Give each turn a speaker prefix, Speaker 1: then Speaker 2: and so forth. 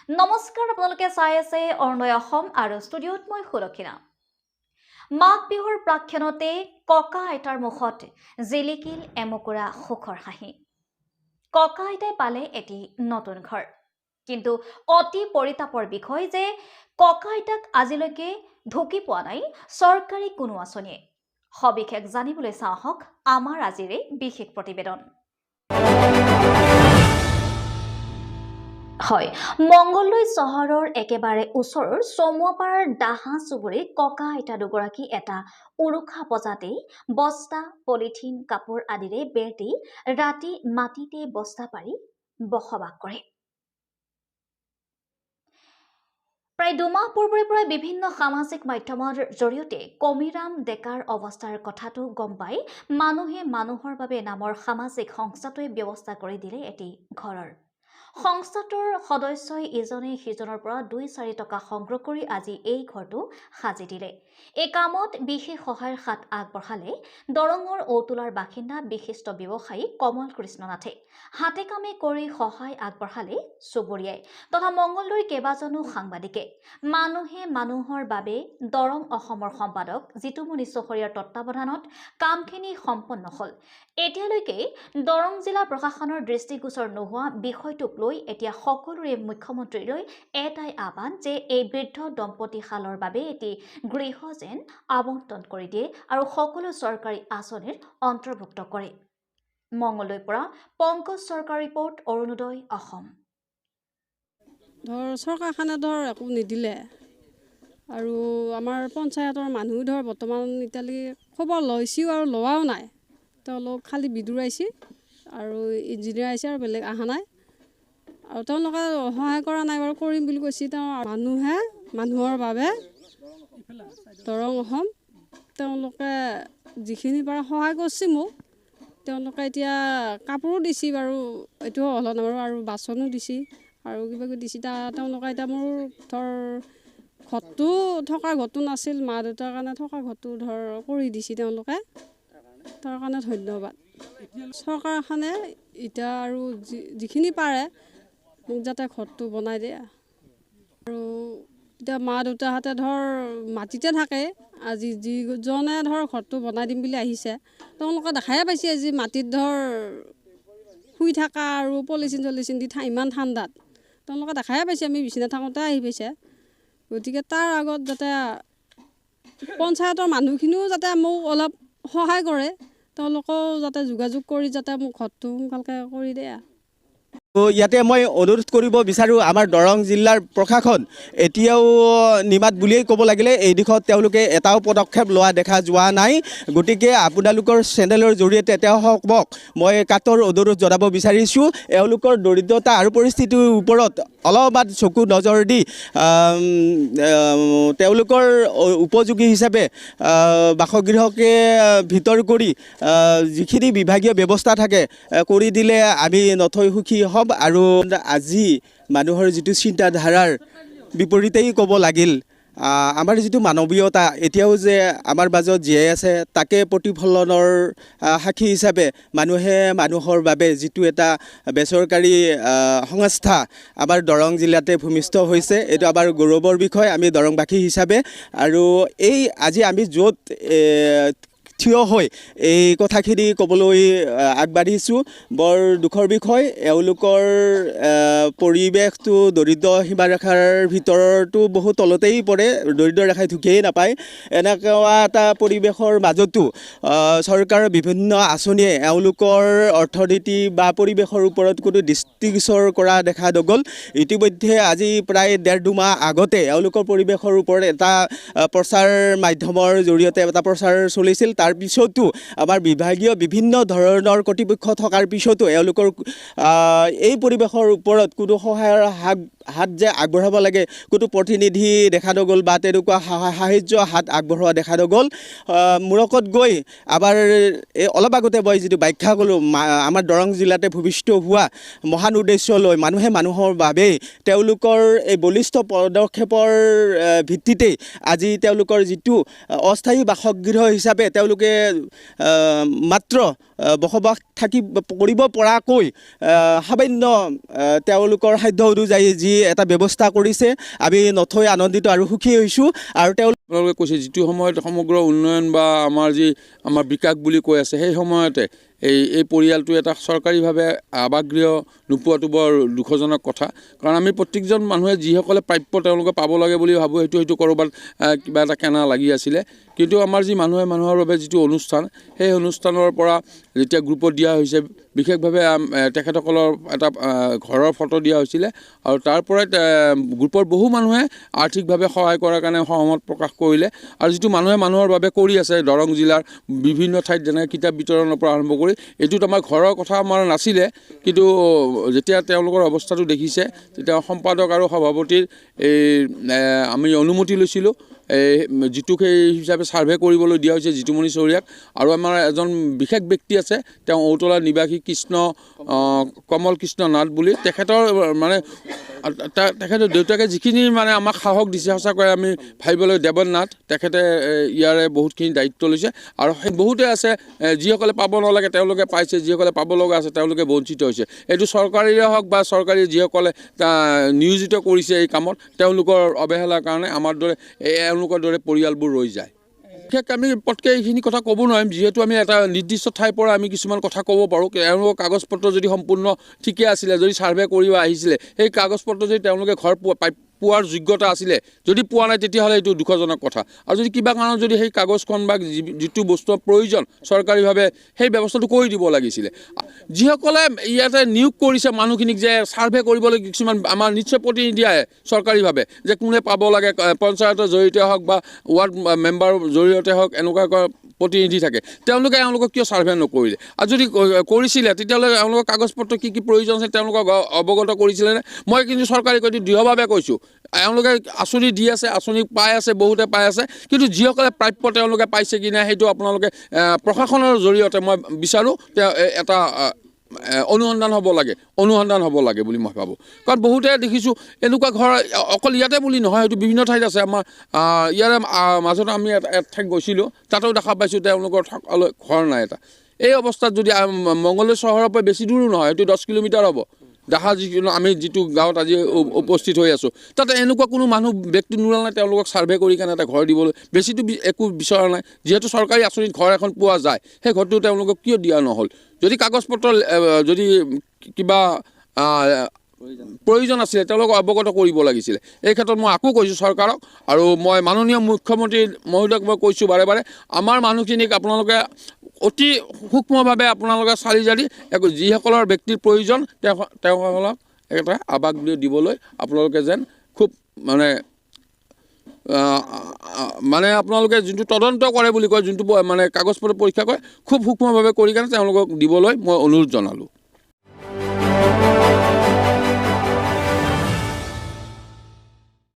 Speaker 1: নমস্কাৰ, আপোনালোকে চাই আছে অৰুণোদয় অসম আৰু ষ্টুডিঅ'ত মই সুলক্ষিনা। মাঘ বিহুৰ প্ৰাক্ষণতে ককা আইতাৰ মুখত জিলিকিল এমুকুৰা সুখৰ হাঁহি। ককা আইতাই পালে এটি নতুন ঘৰ, কিন্তু অতি পৰিতাপৰ বিষয় যে ককা আইতাক আজিলৈকে ঢুকি পোৱা নাই চৰকাৰী কোনো আঁচনিয়ে। সবিশেষ জানিবলৈ চাওঁ আহক আমাৰ আজিৰ এই বিশেষ প্ৰতিবেদন। হয়, মংগলদৈ চহৰৰ একেবাৰে ওচৰৰ চমুৱাপাৰাৰ দাহা চুবুৰীৰ ককা আইতা দুগৰাকী এটা উৰুখা বজাতেই বস্তা, পলিথিন, কাপোৰ আদিৰে বেৰ দি ৰাতি মাটিতে বস্তা পাৰি বসবাস কৰে। প্ৰায় দুমাহ পূৰ্বৰে পৰা বিভিন্ন সামাজিক মাধ্যমৰ জৰিয়তে কমিৰাম ডেকাৰ অৱস্থাৰ কথাটো গম পাই মানুহে মানুহৰ বাবে নামৰ সামাজিক সংস্থাটোৱে ব্যৱস্থা কৰি দিলে এটি ঘৰৰ। সংস্থাটোৰ সদস্যই ইজনে সিজনৰ পৰা ২-৪ টকা সংগ্ৰহ কৰি আজি এই ঘৰটো সাজি দিলে। এই কামত বিশেষ সহায়ৰ হাত আগবঢ়ালে দৰঙৰ ঔতুলাৰ বাসিন্দা বিশিষ্ট ব্যৱসায়ী কমল কৃষ্ণ নাথে। হাতে কামে কৰি সহায় আগবঢ়ালে চুবুৰীয়াই তথা মংগলদৈৰ কেইবাজনো সাংবাদিকে। মানুহে মানুহৰ বাবে দৰং অসমৰ সম্পাদক জিতুমণি চহৰীয়াৰ তত্বাৱধানত কামখিনি সম্পন্ন হ'ল। এতিয়ালৈকে দৰং জিলা প্ৰশাসনৰ দৃষ্টিগোচৰ নোহোৱা বিষয়টোক লৈ এতিয়া সকলোৰে মুখ্যমন্ত্ৰীলৈ এটাই আহ্বান যে এই বৃদ্ধ দম্পতীহালৰ বাবে এটি গৃহ যেন আবণ্টন কৰি দিয়ে আৰু সকলো চৰকাৰী আঁচনিৰ অন্তৰ্ভুক্ত কৰে। মংগলদৈৰ পৰা পংকজ চৰকাৰ ৰিপৰ্ট, অৰুণোদয় অসম।
Speaker 2: চৰকাৰখনে একো নিদিলে আৰু আমাৰ পঞ্চায়তৰ মানুহ বৰ্তমান এতিয়ালৈকে খবৰ লৈছেও আৰু লোৱাও নাই। তেওঁলোক খালি বিদুৰাইছে আৰু ইঞ্জিনিয়াৰ আহিছে আৰু বেলেগ অহা নাই আৰু তেওঁলোকে সহায় কৰা নাই বাৰু, কৰিম বুলি কৈছে। তেওঁ মানুহে মানুহৰ বাবে দৰং অসম তেওঁলোকে যিখিনি পাৰে সহায় কৰিছে মোক। তেওঁলোকে এতিয়া কাপোৰো দিছে বাৰু, এইটোও হ'ল নামাৰো, আৰু বাচনো দিছে আৰু কিবা কিবি দিছে। তেওঁলোকে এতিয়া মোৰ ঘৰটো থকা ঘৰটো নাছিল, মা দেউতাৰ কাৰণে থকা ঘৰটো কৰি দিছে তেওঁলোকে। তাৰ কাৰণে ধন্যবাদ। চৰকাৰখনে এতিয়া আৰু যিখিনি পাৰে মোক যাতে ঘৰটো বনাই দিয়ে। আৰু এতিয়া মা দেউতাহঁতে মাটিতে থাকে, আজি যিজনে ঘৰটো বনাই দিম বুলি আহিছে তেওঁলোকে দেখাই পাইছে আজি মাটিত শুই থকা আৰু পলিচিন দি ইমান ঠাণ্ডাত তেওঁলোকে দেখাই পাইছে। আমি বিচনা থাকোঁতে আহি পাইছে। গতিকে তাৰ আগত যাতে পঞ্চায়তৰ মানুহখিনিও যাতে মোক অলপ সহায় কৰে, তেওঁলোকেও যাতে যোগাযোগ কৰি যাতে মোক ঘৰটো সোনকালকৈ কৰি দিয়ে।
Speaker 3: ইয়াতে মই অনুৰোধ কৰিব বিচাৰোঁ, আমাৰ দৰং জিলাৰ প্ৰশাসন এতিয়াও নিমাত বুলিয়েই ক'ব লাগিলে এই দিশত তেওঁলোকে এটাও পদক্ষেপ লোৱা দেখা যোৱা নাই। গতিকে আপোনালোকৰ চেনেলৰ জৰিয়তে তেওঁলোকক মই কাতৰ অনুৰোধ জনাব বিচাৰিছোঁ, এওঁলোকৰ দৰিদ্ৰতা আৰু পৰিস্থিতিৰ ওপৰত অলপমান চকু নজৰ দি তেওঁলোকৰ উপযোগী হিচাপে বাসগৃহকে ভিতৰ কৰি যিখিনি বিভাগীয় ব্যৱস্থা থাকে কৰি দিলে আমি নথৈ সুখী হ'ম। আৰু আজি মানুহৰ যিটো চিন্তাধাৰাৰ বিপৰীতেই ক'ব লাগিল, আমাৰ যিটো মানৱীয়তা এতিয়াও যে আমাৰ মাজত জীয়াই আছে তাকে প্ৰতিফলনৰ সাক্ষী হিচাপে মানুহে মানুহৰ বাবে যিটো এটা বেচৰকাৰী সংস্থা আমাৰ দৰং জিলাতে ভূমিষ্ঠ হৈছে, এইটো আমাৰ গৌৰৱৰ বিষয় আমি দৰংবাসী হিচাপে। আৰু এই আজি আমি য'ত থিয় হৈ এই কথাখিনি ক'বলৈ আগবাঢ়িছোঁ, বৰ দুখৰ বিষয়। এওঁলোকৰ পৰিৱেশটো দৰিদ্ৰ সীমাৰেখাৰ ভিতৰতো বহুত তলতেই পৰে, দৰিদ্ৰ ৰেখাই ঢুকিয়েই নাপায়। এনেকুৱা এটা পৰিৱেশৰ মাজতো চৰকাৰৰ বিভিন্ন আঁচনিয়ে এওঁলোকৰ অৰ্থনীতি বা পৰিৱেশৰ ওপৰত কোনো দৃষ্টিগোচৰ কৰা দেখা নগ'ল। ইতিমধ্যে আজি প্ৰায় ১.৫-২ মাহ আগতে এওঁলোকৰ পৰিৱেশৰ ওপৰত এটা প্ৰচাৰ মাধ্যমৰ জৰিয়তে এটা প্ৰচাৰ চলিছিল। তাৰপিছতো আমাৰ বিভাগীয় বিভিন্ন ধৰণৰ কৰ্তৃপক্ষ থকাৰ পিছতো এওঁলোকৰ এই পৰিৱেশৰ ওপৰত কোনো সহায়ৰ হাত যে আগবঢ়াব লাগে কোনো প্ৰতিনিধি দেখা নগ'ল বা তেনেকুৱা সাহায্য হাত আগবঢ়োৱা দেখা নগ'ল। মূৰকত গৈ আমাৰ এই অলপ আগতে মই যিটো ব্যাখ্যা ক'লোঁ, আমাৰ দৰং জিলাতে ভূমিষ্ঠ হোৱা মহান উদ্দেশ্য লৈ মানুহে মানুহৰ বাবেই তেওঁলোকৰ এই বলিষ্ঠ পদক্ষেপৰ ভিত্তিতেই আজি তেওঁলোকৰ যিটো অস্থায়ী বাসগৃহ হিচাপে তেওঁলোকে তেওঁলোকে মাত্ৰ বসবাস কৰিব পৰাকৈ সামান্য তেওঁলোকৰ সাধ্য অনুযায়ী যি এটা ব্যৱস্থা কৰিছে আমি নথৈ আনন্দিত আৰু সুখী হৈছোঁ। আৰু
Speaker 4: আপোনালোকে কৈছে যিটো সময়ত সমগ্ৰ উন্নয়ন বা আমাৰ বিকাশ বুলি কৈ আছে সেই সময়তে এই পৰিয়ালটো এটা চৰকাৰীভাৱে আৱাসগৃহ নোপোৱাটো বৰ দুখজনক কথা। কাৰণ আমি প্ৰত্যেকজন মানুহে যিসকলে প্ৰাপ্য তেওঁলোকে পাব লাগে বুলি ভাবোঁ, সেইটো ক'ৰবাত কিবা এটা কেনা লাগি আছিলে। কিন্তু আমাৰ যি মানুহৰ বাবে যিটো অনুষ্ঠান, সেই অনুষ্ঠানৰ পৰা যেতিয়া গ্ৰুপত দিয়া হৈছে, বিশেষভাৱে তেখেতসকলৰ এটা ঘৰৰ ফটো দিয়া হৈছিলে আৰু তাৰ পৰাই গ্ৰুপৰ বহু মানুহে আৰ্থিকভাৱে সহায় কৰাৰ কাৰণে সহমত প্ৰকাশ কৰিলে। আৰু যিটো মানুহৰ বাবে কৰি আছে দৰং জিলাৰ বিভিন্ন ঠাইত যেনে কিতাপ বিতৰণৰ পৰা আৰম্ভ কৰি, এইটোত আমাৰ ঘৰৰ কথা আমাৰ নাছিলে, কিন্তু যেতিয়া তেওঁলোকৰ অৱস্থাটো দেখিছে তেতিয়া সম্পাদক আৰু সভাপতিৰ আমি অনুমতি লৈছিলোঁ যিটোক সেই হিচাপে ছাৰ্ভে কৰিবলৈ দিয়া হৈছে জিতুমণি চহৰীয়াক। আৰু আমাৰ এজন বিশেষ ব্যক্তি আছে, তেওঁ ঔতলা নিবাসী কমল কৃষ্ণ নাথ বুলি। তেখেতৰ দেউতাকে যিখিনি আমাক সাহস দিছে, সঁচাকৈ আমি ভাবিবলৈ দেৱন নাথ, তেখেতে ইয়াৰে বহুতখিনি দায়িত্ব লৈছে। আৰু বহুতে আছে যিসকলে পাব নালাগে তেওঁলোকে পাইছে, যিসকলে পাব লগা আছে তেওঁলোকে বঞ্চিত হৈছে। এইটো চৰকাৰীৰে হওক বা চৰকাৰী যিসকলে নিয়োজিত কৰিছে এই কামত, তেওঁলোকৰ অৱহেলাৰ কাৰণে আমাৰ দৰে এওঁলোকৰ দৰে পৰিয়ালবোৰ ৰৈ যায়। বিশেষ আমি পটকৈ এইখিনি কথা ক'ব নোৱাৰিম, যিহেতু আমি এটা নিৰ্দিষ্ট ঠাইৰ পৰা আমি কিছুমান কথা ক'ব পাৰোঁ। এওঁলোকৰ কাগজ পত্ৰ যদি সম্পূৰ্ণ ঠিকে আছিলে, যদি ছাৰ্ভে কৰিব আহিছিলে, সেই কাগজ পত্ৰ যদি তেওঁলোকে ঘৰ পোৱাৰ যোগ্যতা আছিলে, যদি পোৱা নাই তেতিয়াহ'লে এইটো দুখজনক কথা। আৰু যদি কিবা কাৰণত যদি সেই কাগজখন বা যিটো বস্তুৰ প্ৰয়োজন চৰকাৰীভাৱে সেই ব্যৱস্থাটো কৰি দিব লাগিছিলে। যিসকলে ইয়াতে নিয়োগ কৰিছে মানুহখিনিক যে ছাৰ্ভে কৰিবলৈ কিছুমান আমাৰ নিশ্চয় প্ৰতিনিধি আহে চৰকাৰীভাৱে, যে কোনে পাব লাগে, পঞ্চায়তৰ জৰিয়তে হওক বা ৱাৰ্ড মেম্বাৰৰ জৰিয়তে হওক, এনেকুৱা প্ৰতিনিধি থাকে, তেওঁলোকক কিয় ছাৰ্ভে নকৰিলে? আৰু যদি কৰিছিলে তেতিয়াহ'লে এওঁলোকৰ কাগজ পত্ৰ কি প্ৰয়োজন আছে তেওঁলোকক অৱগত কৰিছিলেনে? মই কিন্তু চৰকাৰী দৃঢ়ভাৱে কৈছোঁ, এওঁলোকে আঁচনি দি আছে, আঁচনি পাই আছে, বহুতে পাই আছে, কিন্তু যিসকলে প্ৰাপ্য তেওঁলোকে পাইছে কি নাই সেইটো আপোনালোকে প্ৰশাসনৰ জৰিয়তে মই বিচাৰোঁ এটা অনুসন্ধান হ'ব লাগে বুলি মই ভাবোঁ। কাৰণ বহুতে দেখিছোঁ এনেকুৱা ঘৰ অকল ইয়াতে বুলি নহয়, হয়তো বিভিন্ন ঠাইত আছে। আমাৰ ইয়াৰে মাজতে আমি এক ঠাইত গৈছিলোঁ, তাতেও দেখা পাইছোঁ তেওঁলোকৰ থকালৈ ঘৰ নাই এটা। এই অৱস্থাত যদি মংগলদৈ চহৰৰ পৰা বেছি দূৰো নহয়, হয়তো 10 কিলোমিটাৰ হ'ব আমি যিটো গাঁৱত আজি উপস্থিত হৈ আছোঁ, তাতে এনেকুৱা কোনো ব্যক্তি নোলাল নাই তেওঁলোকক ছাৰ্ভে কৰি কাৰণে এটা ঘৰ দিবলৈ। বেছিটো একো বিচৰা নাই, যিহেতু চৰকাৰী আঁচনিত ঘৰ এখন পোৱা যায়, সেই ঘৰটো তেওঁলোকক কিয় দিয়া নহ'ল? যদি কাগজ পত্ৰ যদি কিবা প্ৰয়োজন আছিলে তেওঁলোকক অৱগত কৰিব লাগিছিলে। এই ক্ষেত্ৰত মই আকৌ কৈছোঁ চৰকাৰক, আৰু মই মাননীয় মুখ্যমন্ত্ৰী মহোদয়ক মই কৈছোঁ বাৰে বাৰে, আমাৰ মানুহখিনিক আপোনালোকে অতি সূক্ষ্মভাৱে আপোনালোকে চালি জাৰি যিসকলৰ ব্যক্তিৰ প্ৰয়োজন তেওঁসকলক এটা আৱাসগৃহ দিবলৈ আপোনালোকে যেন খুব আপোনালোকে যোনটো তদন্ত কৰে বুলি কয়, যোনটো কাগজ পত্ৰ পৰীক্ষা কৰে, খুব সূক্ষ্মভাৱে কৰি কাৰণে তেওঁলোকক দিবলৈ মই অনুৰোধ জনালোঁ।